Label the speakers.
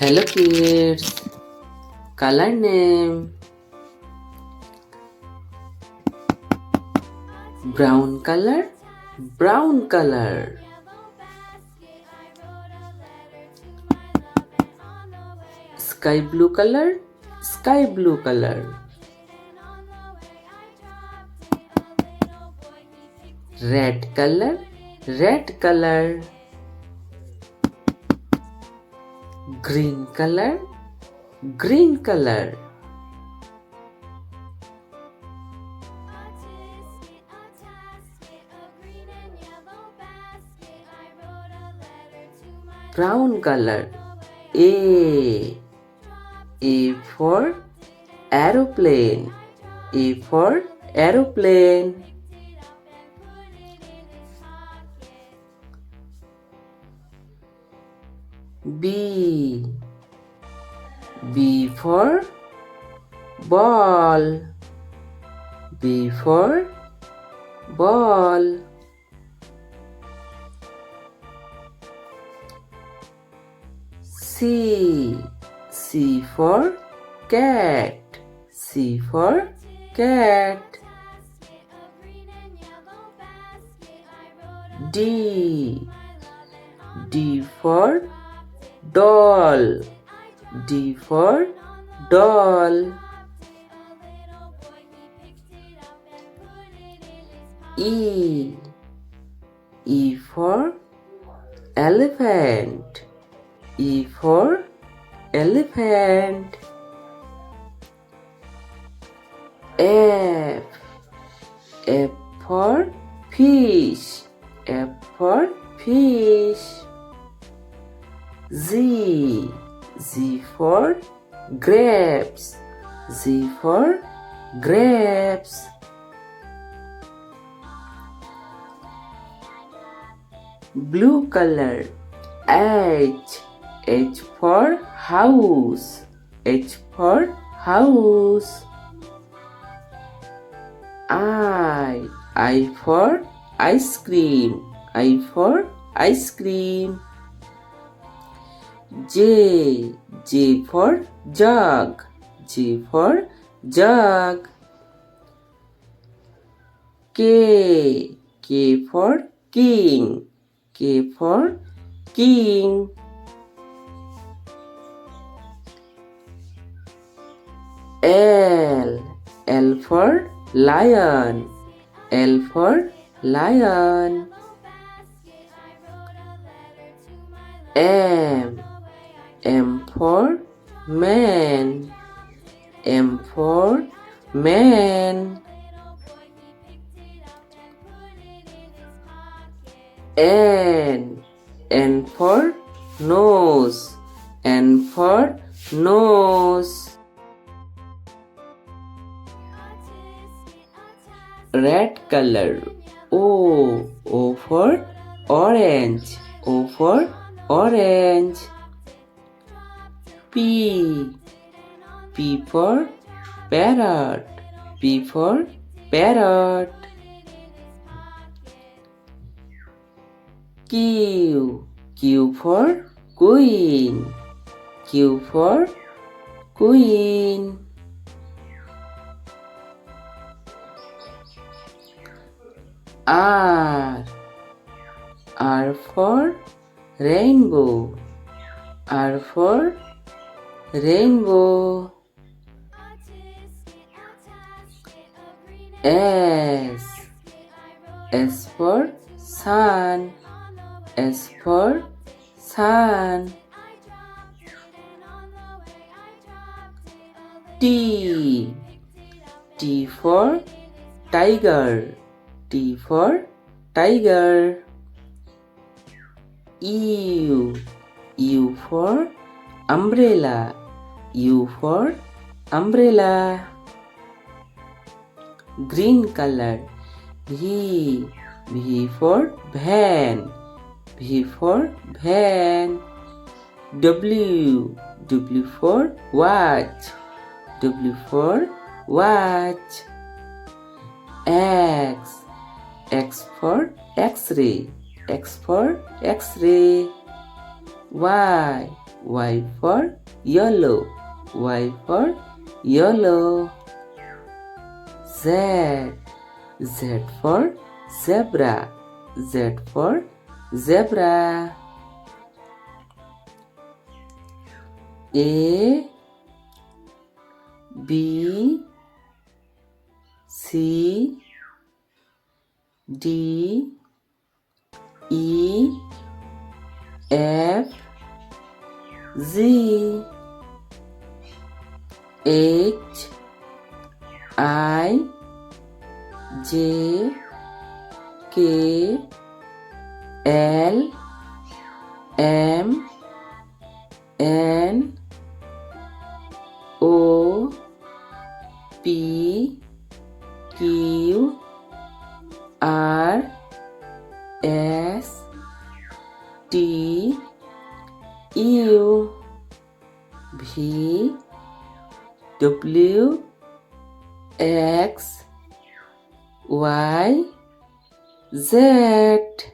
Speaker 1: Hello kids. Color name. Brown color. Brown color. Sky blue color. Sky blue color. Red color. Red color. Green color. Green color. Brown color. A for aeroplane. A for aeroplane. B for ball. B for ball. C for cat. C for cat. D for doll. D for doll. E for elephant. E for elephant. F for fish. F for fish. Z for grapes. Z for grapes. Blue color. H for house. H for house. I for ice cream. I for ice cream. J for jug. J for jug. K for king. K for king. L for lion. L for lion. M for man. M for man. N for nose. N for nose. Red color. O for orange. O for orange. P for parrot. P for parrot. Q for queen. Q for queen. R for rainbow. R for rainbow. S for sun. S for sun. T for tiger. T for tiger. U for umbrella. U for umbrella. Green color. V for van. V for van. W for watch. W for watch. X for X-ray. X for X-ray. Y for yellow. Y for yellow. Z. Z for zebra. Z for zebra. A, B, C, D, E, F, Z, H, I, J, K, L, M, N, O, P, Q, R, S, T, U, V, W, X, Y, Z.